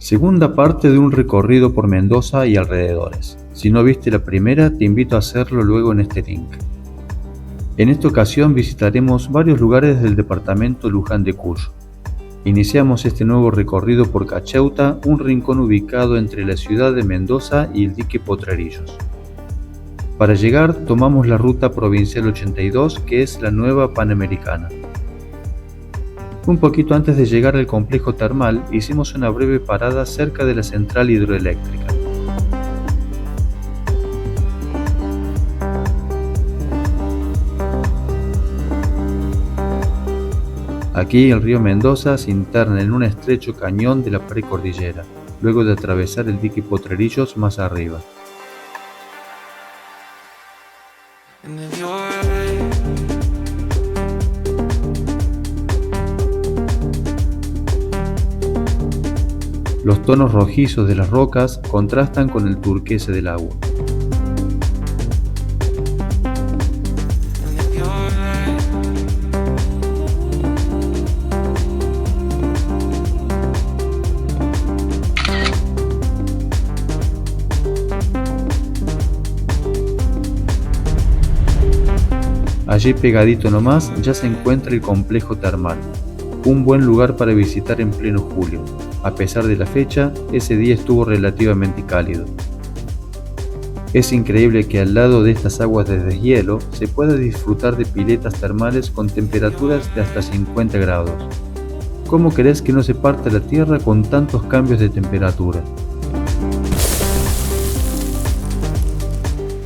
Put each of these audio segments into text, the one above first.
Segunda parte de un recorrido por Mendoza y alrededores. Si no viste la primera, te invito a hacerlo luego en este link. En esta ocasión visitaremos varios lugares del departamento Luján de Cuyo. Iniciamos este nuevo recorrido por Cacheuta, un rincón ubicado entre la ciudad de Mendoza y el dique Potrerillos. Para llegar tomamos la ruta provincial 82, que es la nueva Panamericana. Un poquito antes de llegar al complejo termal, hicimos una breve parada cerca de la central hidroeléctrica. Aquí el río Mendoza se interna en un estrecho cañón de la precordillera, luego de atravesar el dique Potrerillos más arriba. Los tonos rojizos de las rocas contrastan con el turquesa del agua. Allí pegadito nomás ya se encuentra el complejo termal, un buen lugar para visitar en pleno julio. A pesar de la fecha, ese día estuvo relativamente cálido. Es increíble que al lado de estas aguas de deshielo se pueda disfrutar de piletas termales con temperaturas de hasta 50 grados. ¿Cómo querés que no se parta la tierra con tantos cambios de temperatura?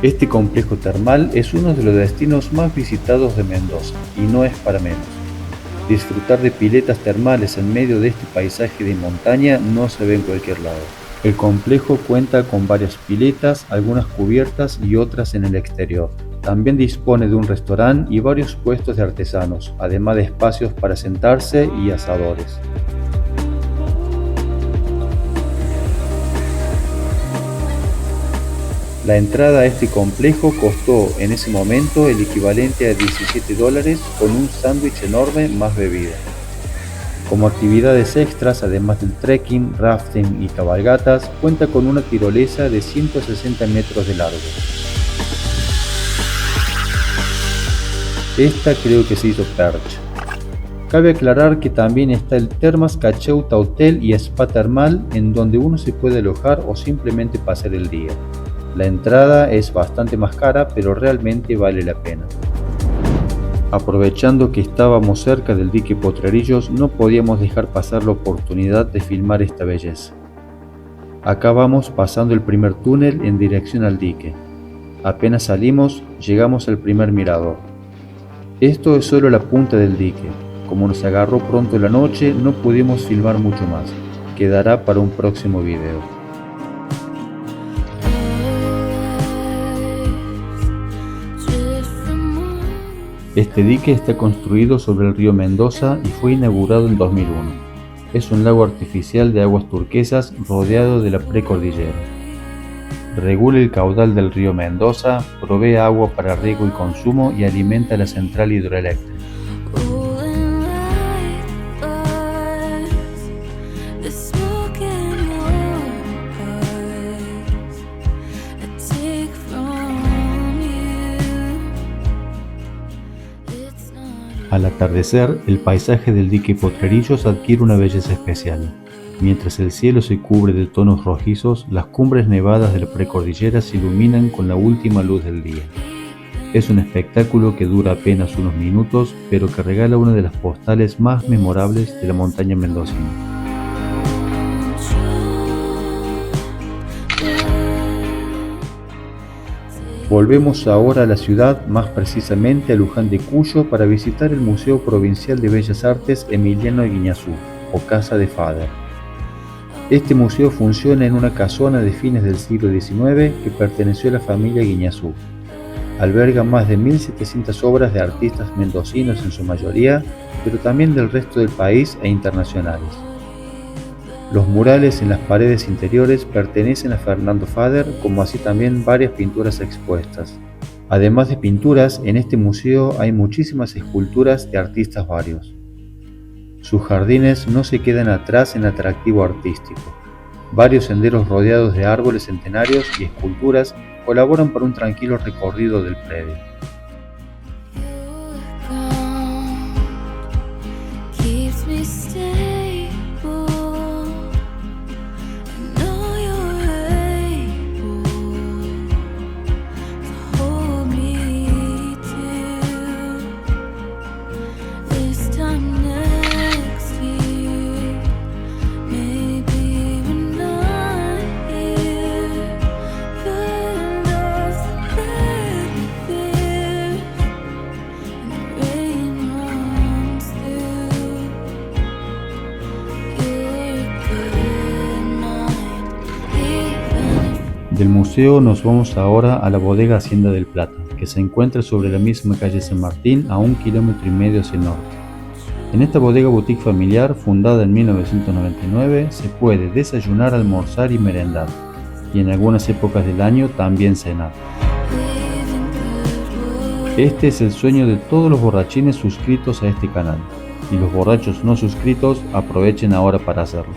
Este complejo termal es uno de los destinos más visitados de Mendoza, y no es para menos. Disfrutar de piletas termales en medio de este paisaje de montaña no se ve en cualquier lado. El complejo cuenta con varias piletas, algunas cubiertas y otras en el exterior. También dispone de un restaurante y varios puestos de artesanos, además de espacios para sentarse y asadores. La entrada a este complejo costó en ese momento el equivalente a $17 con un sándwich enorme más bebida. Como actividades extras, además del trekking, rafting y cabalgatas, cuenta con una tirolesa de 160 metros de largo. Esta creo que se hizo percha. Cabe aclarar que también está el Termas Cacheuta Hotel y Spa Termal, en donde uno se puede alojar o simplemente pasar el día. La entrada es bastante más cara, pero realmente vale la pena. Aprovechando que estábamos cerca del dique Potrerillos, no podíamos dejar pasar la oportunidad de filmar esta belleza. Acá vamos pasando el primer túnel en dirección al dique. Apenas salimos, llegamos al primer mirador. Esto es solo la punta del dique. Como nos agarró pronto la noche, no pudimos filmar mucho más. Quedará para un próximo video. Este dique está construido sobre el río Mendoza y fue inaugurado en 2001. Es un lago artificial de aguas turquesas rodeado de la precordillera. Regula el caudal del río Mendoza, provee agua para riego y consumo y alimenta la central hidroeléctrica. Al atardecer, el paisaje del dique Potrerillos adquiere una belleza especial. Mientras el cielo se cubre de tonos rojizos, las cumbres nevadas de la precordillera se iluminan con la última luz del día. Es un espectáculo que dura apenas unos minutos, pero que regala una de las postales más memorables de la montaña mendocina. Volvemos ahora a la ciudad, más precisamente a Luján de Cuyo, para visitar el Museo Provincial de Bellas Artes Emiliano Guiñazú, o Casa de Fader. Este museo funciona en una casona de fines del siglo XIX que perteneció a la familia Guiñazú. Alberga más de 1.700 obras de artistas mendocinos en su mayoría, pero también del resto del país e internacionales. Los murales en las paredes interiores pertenecen a Fernando Fader, como así también varias pinturas expuestas. Además de pinturas, en este museo hay muchísimas esculturas de artistas varios. Sus jardines no se quedan atrás en atractivo artístico. Varios senderos rodeados de árboles centenarios y esculturas colaboran para un tranquilo recorrido del predio. Del museo nos vamos ahora a la bodega Hacienda del Plata, que se encuentra sobre la misma calle San Martín a 1,5 kilómetros hacia el norte. En esta bodega boutique familiar, fundada en 1999, se puede desayunar, almorzar y merendar, y en algunas épocas del año también cenar. Este es el sueño de todos los borrachines suscritos a este canal, y los borrachos no suscritos aprovechen ahora para hacerlo.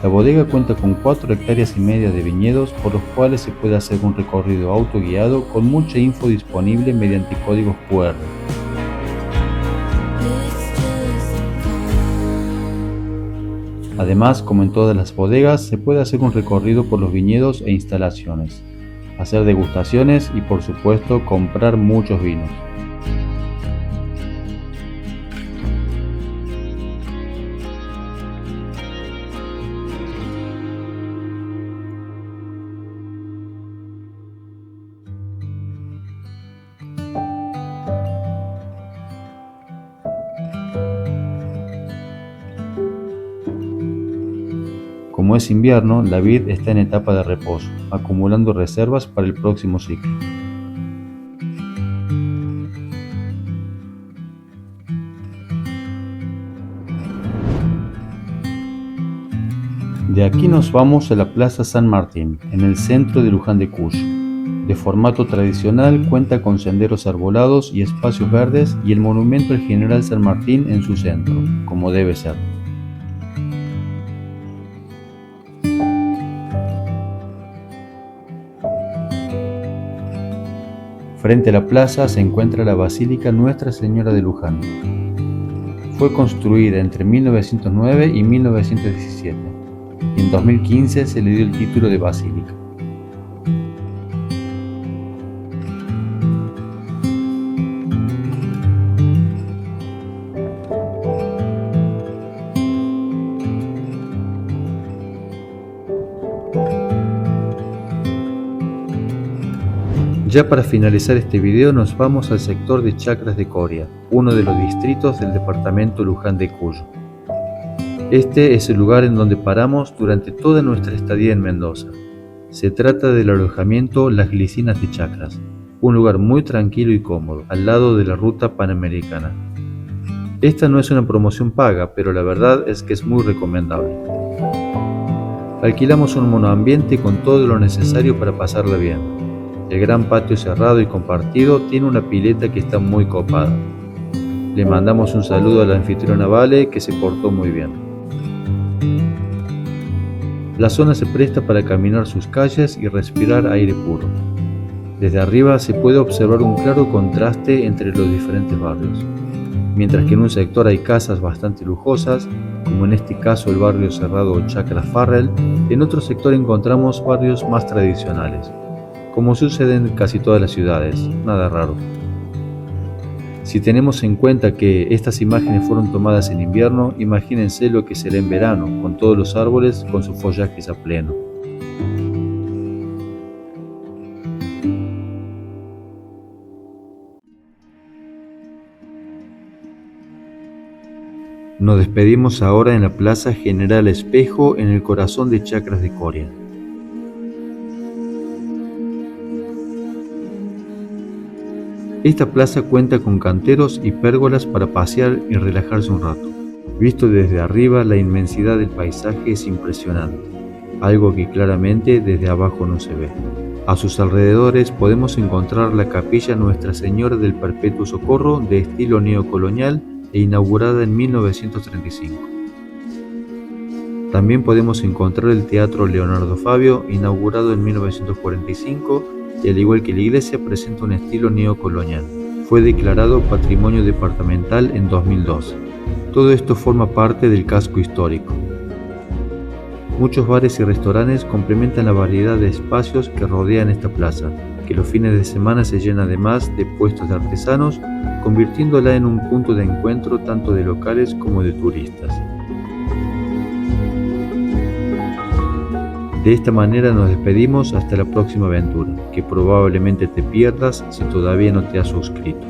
La bodega cuenta con 4,5 hectáreas de viñedos, por los cuales se puede hacer un recorrido autoguiado con mucha info disponible mediante códigos QR. Además, como en todas las bodegas, se puede hacer un recorrido por los viñedos e instalaciones, hacer degustaciones y, por supuesto, comprar muchos vinos. Como es invierno, la vid está en etapa de reposo, acumulando reservas para el próximo ciclo. De aquí nos vamos a la Plaza San Martín, en el centro de Luján de Cuyo. De formato tradicional, cuenta con senderos arbolados y espacios verdes y el monumento al General San Martín en su centro, como debe ser. Frente a la plaza se encuentra la Basílica Nuestra Señora de Luján. Fue construida entre 1909 y 1917 y en 2015 se le dio el título de basílica. Ya para finalizar este video nos vamos al sector de Chacras de Coria, uno de los distritos del departamento Luján de Cuyo. Este es el lugar en donde paramos durante toda nuestra estadía en Mendoza. Se trata del alojamiento Las Glicinas de Chacras, un lugar muy tranquilo y cómodo, al lado de la ruta panamericana. Esta no es una promoción paga, pero la verdad es que es muy recomendable. Alquilamos un monoambiente con todo lo necesario para pasarla bien. El gran patio cerrado y compartido tiene una pileta que está muy copada. Le mandamos un saludo a la anfitriona Vale, que se portó muy bien. La zona se presta para caminar sus calles y respirar aire puro. Desde arriba se puede observar un claro contraste entre los diferentes barrios. Mientras que en un sector hay casas bastante lujosas, como en este caso el barrio cerrado Chacras Farrell, en otro sector encontramos barrios más tradicionales, como sucede en casi todas las ciudades, nada raro. Si tenemos en cuenta que estas imágenes fueron tomadas en invierno, imagínense lo que será en verano, con todos los árboles con sus follajes a pleno. Nos despedimos ahora en la Plaza General Espejo, en el corazón de Chacras de Coria. Esta plaza cuenta con canteros y pérgolas para pasear y relajarse un rato. Visto desde arriba, la inmensidad del paisaje es impresionante, algo que claramente desde abajo no se ve. A sus alrededores podemos encontrar la capilla Nuestra Señora del Perpetuo Socorro, de estilo neocolonial e inaugurada en 1935. También podemos encontrar el Teatro Leonardo Fabio, inaugurado en 1945, y al igual que la iglesia presenta un estilo neocolonial. Fue declarado Patrimonio Departamental en 2012. Todo esto forma parte del casco histórico. Muchos bares y restaurantes complementan la variedad de espacios que rodean esta plaza, que los fines de semana se llena además de puestos de artesanos, convirtiéndola en un punto de encuentro tanto de locales como de turistas. De esta manera nos despedimos hasta la próxima aventura, que probablemente te pierdas si todavía no te has suscrito.